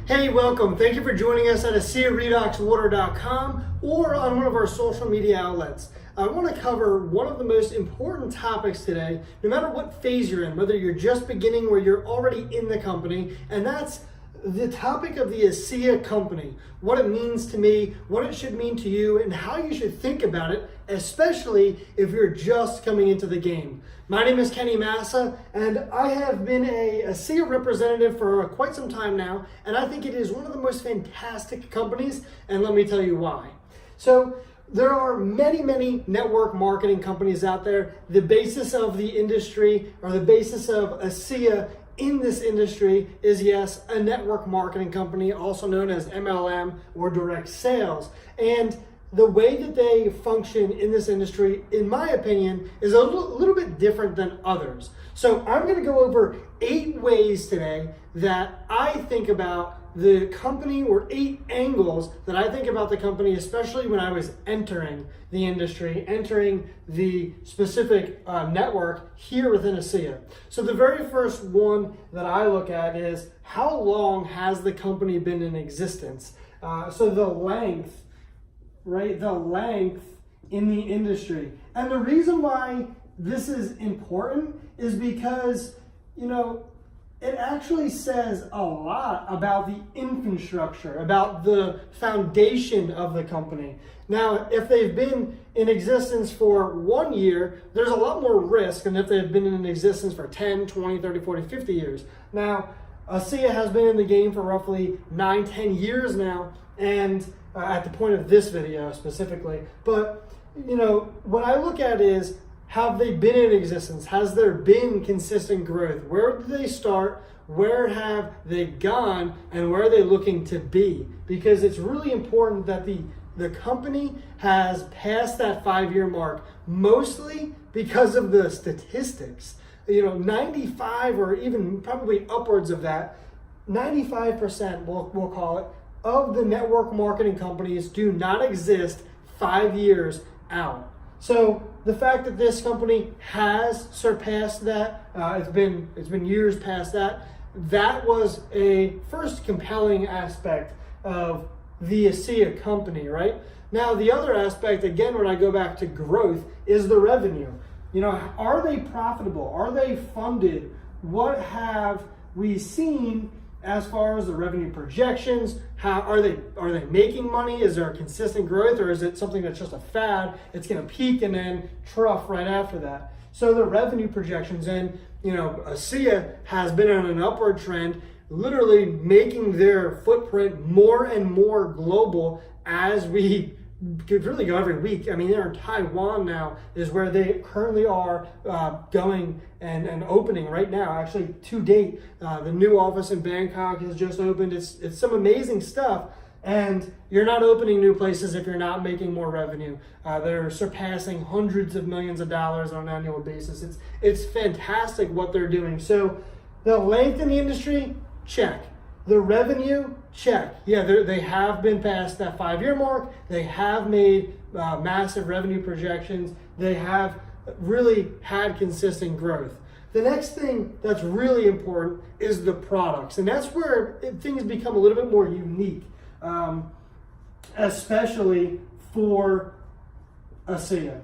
Hey, welcome. Thank you for joining us at ASEA or on one of our social media outlets. I want to cover one of the most important topics today, no matter what phase you're in, whether you're just beginning or you're already in the company, and that's the topic of the ASEA company, what it means to me, what it should mean to you, and how you should think about it, especially if you're just coming into the game. My name is Kenny Massa, and I have been a ASEA representative for quite some time now, and I think it is one of the most fantastic companies, and let me tell you why. So, there are many network marketing companies out there. The basis of the industry, or the basis of ASEA in this industry is, yes, a network marketing company, also known as MLM or direct sales. And the way that they function in this industry, in my opinion, is a little bit different than others. So I'm going to go over 8 ways today that I think about the company, or 8 angles that I think about the company, especially when I was entering the industry, entering the specific network here within ASEA. So the very first one that I look at is, how long has the company been in existence? So the length, right? The length in the industry. And the reason why this is important is because, it actually says a lot about the infrastructure, about the foundation of the company. Now, if they've been in existence for 1 year, there's a lot more risk than if they've been in existence for 10, 20, 30, 40, 50 years. Now, ASEA has been in the game for roughly 9, 10 years now, and at the point of this video specifically. But, what I look at is, have they been in existence? Has there been consistent growth? Where did they start? Where have they gone? And where are they looking to be? Because it's really important that the company has passed that 5-year mark, mostly because of the statistics. 95 or even probably upwards of that, 95%, we'll call it, of the network marketing companies do not exist 5 years out. So the fact that this company has surpassed that, it's been years past that, that was a first compelling aspect of the ASEA company, right? Now the other aspect, again, when I go back to growth, is the revenue. Are they profitable? Are they funded? What have we seen as far as the revenue projections? How are they making money? Is there a consistent growth, or is it something that's just a fad? It's going to peak and then trough right after that. So the revenue projections, and ASEA has been on an upward trend, literally making their footprint more and more global as we could really go every week. I mean, they're in Taiwan now, is where they currently are going and opening right now. Actually, to date, the new office in Bangkok has just opened. It's some amazing stuff. And you're not opening new places if you're not making more revenue. They're surpassing hundreds of millions of dollars on an annual basis. It's fantastic what they're doing. So the length in the industry, check. The revenue, check. Yeah, they have been past that 5-year mark. They have made massive revenue projections. They have really had consistent growth. The next thing that's really important is the products. And that's where things become a little bit more unique, especially for ASEA.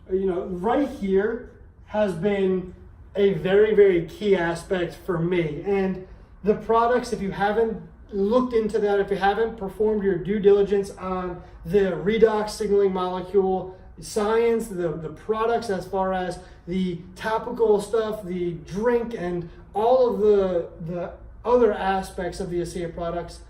Right here has been a very key aspect for me. And the products, if you haven't looked into that, if you haven't performed your due diligence on the redox signaling molecule science, the products as far as the topical stuff, the drink, and all of the other aspects of the ASEA products,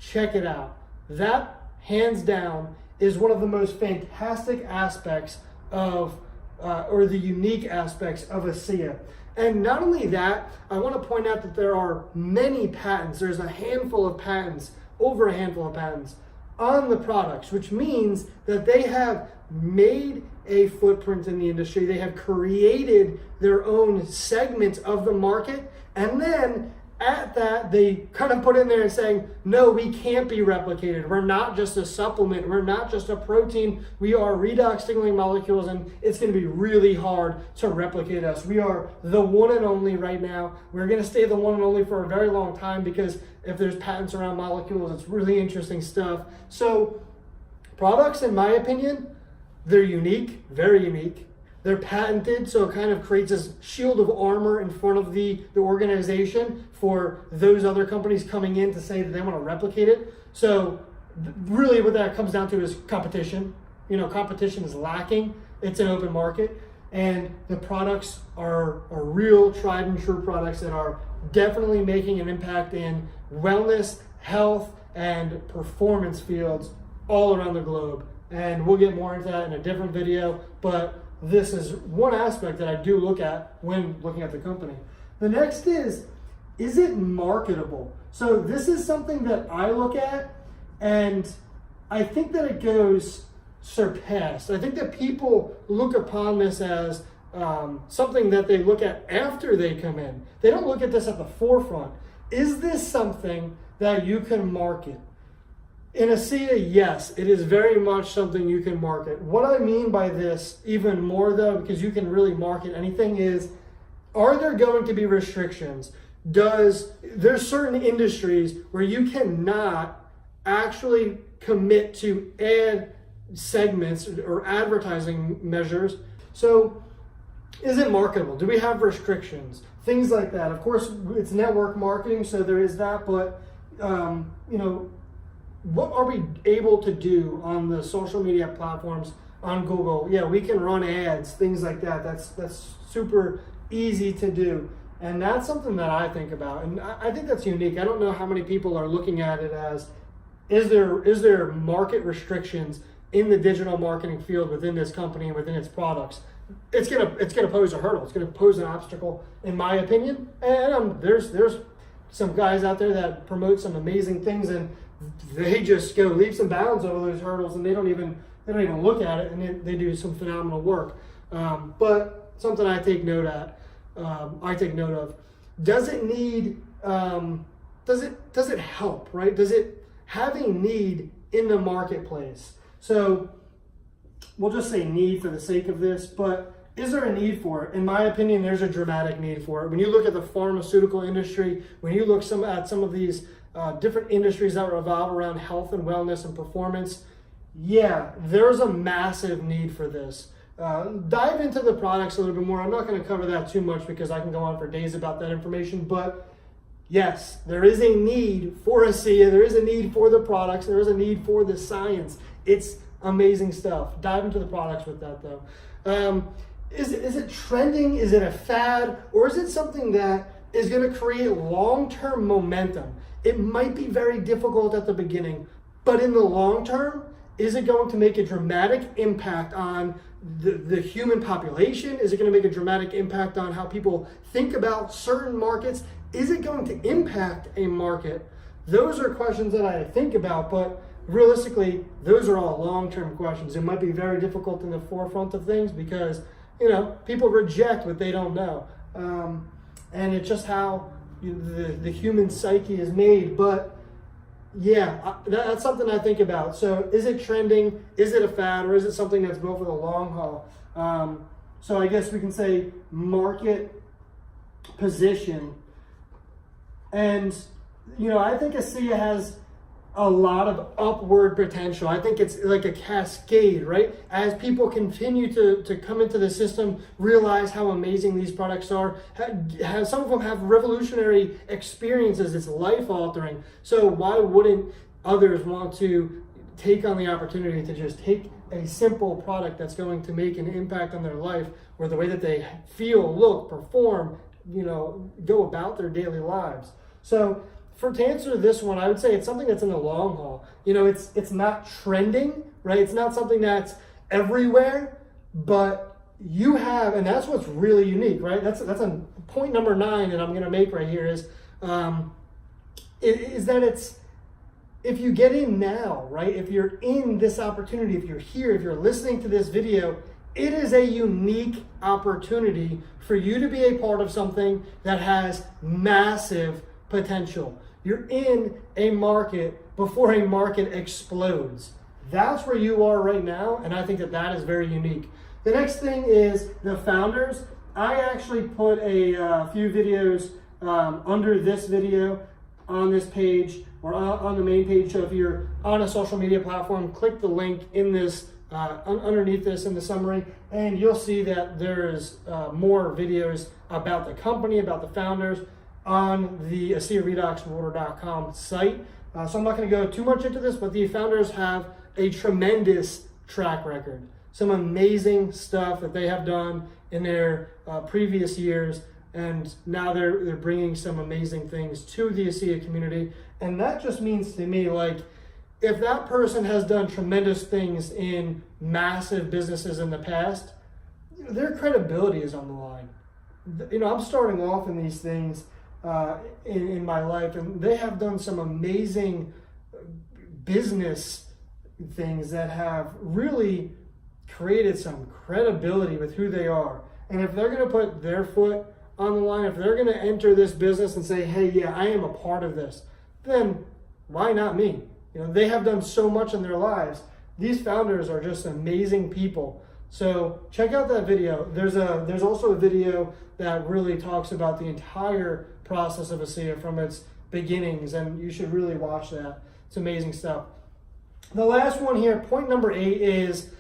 check it out. That, hands down, is one of the most fantastic aspects of, or the unique aspects of ASEA. And not only that, I want to point out that there are many patents. There's a handful of patents, over a handful of patents on the products, which means that they have made a footprint in the industry. They have created their own segment of the market, and then at that, they kind of put in there and saying, no, we can't be replicated. We're not just a supplement. We're not just a protein. We are redox signaling molecules, and it's going to be really hard to replicate us. We are the one and only right now. We're going to stay the one and only for a very long time because if there's patents around molecules. It's really interesting stuff. So products, in my opinion, they're unique, very unique. They're patented, so it kind of creates this shield of armor in front of the organization for those other companies coming in to say that they want to replicate it. So really what that comes down to is competition. Competition is lacking. It's an open market. And the products are real, tried and true products that are definitely making an impact in wellness, health, and performance fields all around the globe. And we'll get more into that in a different video, but this is one aspect that I do look at when looking at the company. The next is it marketable? So this is something that I look at, and I think that it goes surpassed. I think that people look upon this as something that they look at after they come in. They don't look at this at the forefront. Is this something that you can market? In ASEA, yes, it is very much something you can market. What I mean by this even more though, because you can really market anything, is are there going to be restrictions? There's certain industries where you cannot actually commit to ad segments or advertising measures. So is it marketable? Do we have restrictions? Things like that. Of course, it's network marketing, so there is that, but what are we able to do on the social media platforms, on Google? Yeah, we can run ads, things like that. That's super easy to do. And that's something that I think about. And I think that's unique. I don't know how many people are looking at it as, is there market restrictions in the digital marketing field within this company and within its products? It's gonna pose a hurdle. It's gonna pose an obstacle, in my opinion. And there's some guys out there that promote some amazing things, and they just go leaps and bounds over those hurdles, and they don't even look at it, and they do some phenomenal work. But something I take note of. Does it need? Does it help? Right? Does it have a need in the marketplace? So we'll just say need for the sake of this, but is there a need for it? In my opinion, there's a dramatic need for it. When you look at the pharmaceutical industry, when you look at some of these different industries that revolve around health and wellness and performance, yeah, there's a massive need for this. Dive into the products a little bit more. I'm not going to cover that too much because I can go on for days about that information, but yes, there is a need for ASEA. There is a need for the products. There is a need for the science. It's amazing stuff. Dive into the products with that though. Is it trending? Is it a fad? Or is it something that is going to create long-term momentum? It might be very difficult at the beginning, but in the long term, is it going to make a dramatic impact on the human population? Is it going to make a dramatic impact on how people think about certain markets? Is it going to impact a market? Those are questions that I think about, but realistically, those are all long-term questions. It might be very difficult in the forefront of things because, people reject what they don't know. And it's just how the human psyche is made. But yeah, that's something I think about. So is it trending? Is it a fad? Or is it something that's built for the long haul? So I guess we can say market position. And, I think ASEA has a lot of upward potential. I think it's like a cascade, right? As people continue to come into the system, realize how amazing these products are, some of them have revolutionary experiences. It's life-altering. So why wouldn't others want to take on the opportunity to just take a simple product that's going to make an impact on their life, or the way that they feel, look, perform, go about their daily lives? So to answer this one, I would say it's something that's in the long haul. It's not trending, right? It's not something that's everywhere, but you have, and that's what's really unique, right? That's a point number 9 that I'm going to make right here is that it's, if you get in now, right? If you're in this opportunity, if you're here, if you're listening to this video, it is a unique opportunity for you to be a part of something that has massive potential. You're in a market before a market explodes. That's where you are right now, and I think that is very unique. The next thing is the founders. I actually put a few videos under this video. on this page or on the main page. So if you're on a social media platform, click the link in this underneath this in the summary, and you'll see that there is more videos about the company, about the founders on the ASEARedoxWater.com site. So I'm not going to go too much into this, but the founders have a tremendous track record. Some amazing stuff that they have done in their previous years, and now they're bringing some amazing things to the ASEA community. And that just means to me, like, if that person has done tremendous things in massive businesses in the past, their credibility is on the line. You know, I'm starting off in these things in my life, and they have done some amazing business things that have really created some credibility with who they are. And if they're going to put their foot on the line, if they're going to enter this business and say, hey, yeah, I am a part of this, then why not me? You know, they have done so much in their lives. These founders are just amazing people. So check out that video. There's also a video that really talks about the entire process of ASEA from its beginnings, and you should really watch that. It's amazing stuff. The last one here, point number 8, is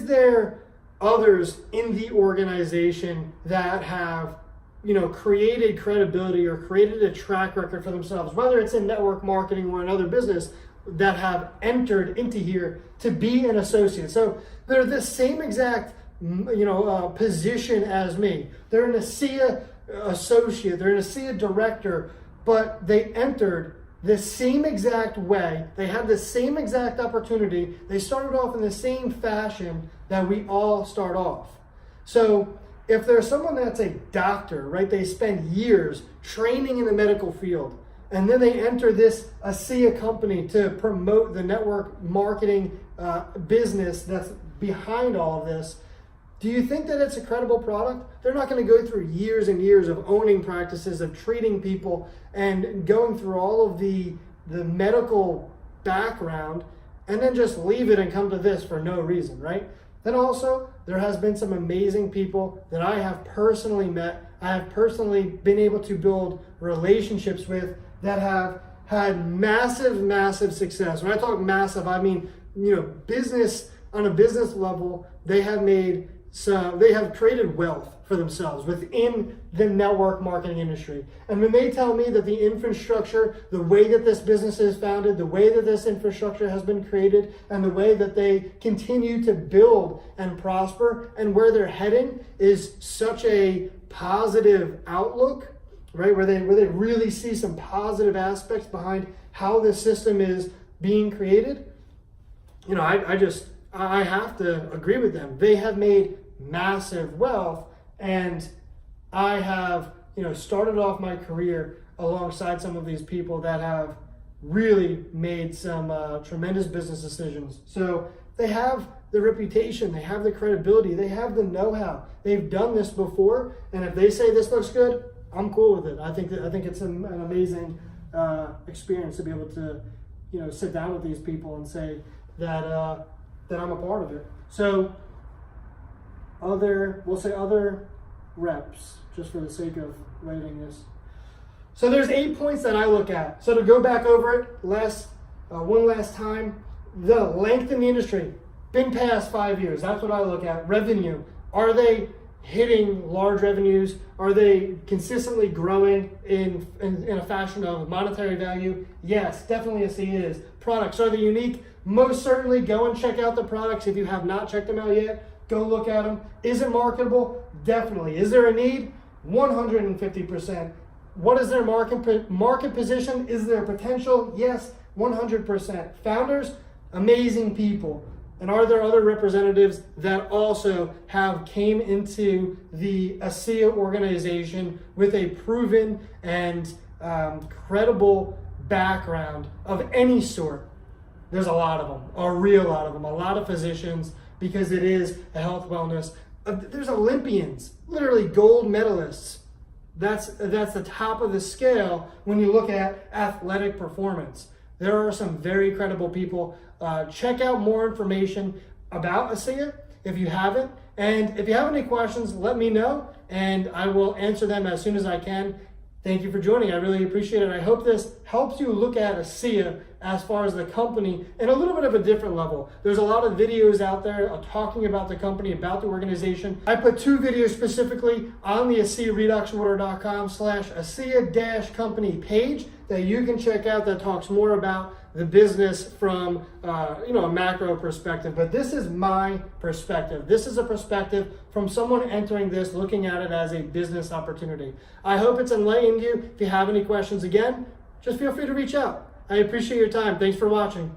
there others in the organization that have, you know, created credibility or created a track record for themselves, whether it's in network marketing or another business, that have entered into here to be an associate. So they're the same exact, position as me. They're an ASEA associate, they're an ASEA director, but they entered the same exact way. They had the same exact opportunity. They started off in the same fashion that we all start off. So if there's someone that's a doctor, right, they spend years training in the medical field, and then they enter this ASEA company to promote the network marketing business that's behind all of this, do you think that it's a credible product? They're not going to go through years and years of owning practices, of treating people, and going through all of the medical background, and then just leave it and come to this for no reason, right? Then also, there has been some amazing people that I have personally met, I have personally been able to build relationships with, that have had massive, massive success. When I talk massive, I mean, business, on a business level, they have created wealth for themselves within the network marketing industry. And when they tell me that the infrastructure, the way that this business is founded, the way that this infrastructure has been created, and the way that they continue to build and prosper, and where they're heading is such a positive outlook, right? Where they really see some positive aspects behind how this system is being created. I have to agree with them. They have made massive wealth, and I have, started off my career alongside some of these people that have really made some tremendous business decisions. So they have the reputation, they have the credibility, they have the know-how. They've done this before, and if they say this looks good, I'm cool with it. I think it's an amazing experience to be able to, sit down with these people and say that I'm a part of it. So other reps, just for the sake of writing this. So there's 8 points that I look at. So to go back over it one last time, the length in the industry, been past 5 years. That's what I look at. Revenue. Are they hitting large revenues? Are they consistently growing in a fashion of monetary value? Yes, definitely ASEA is. Products, are they unique? Most certainly. Go and check out the products. If you have not checked them out yet, go look at them. Is it marketable? Definitely. Is there a need? 150%. What is their market position? Is there potential? Yes, 100%. Founders, amazing people. And are there other representatives that also came into the ASEA organization with a proven and credible background of any sort? There's a lot of them, a real lot of them, a lot of physicians, because it is a health wellness. There's Olympians, literally gold medalists. That's the top of the scale when you look at athletic performance. There are some very credible people. Check out more information about ASEA if you haven't. And if you have any questions, let me know, and I will answer them as soon as I can. Thank you for joining. I really appreciate it. I hope this helps you look at ASEA as far as the company in a little bit of a different level. There's a lot of videos out there talking about the company, about the organization. I put 2 videos specifically on the ASEARedoxWater.com/ASEA-company page that you can check out that talks more about the business from a macro perspective. But this is my perspective. This is a perspective from someone entering this, looking at it as a business opportunity. I hope it's enlightened you. If you have any questions, again, just feel free to reach out. I appreciate your time. Thanks for watching.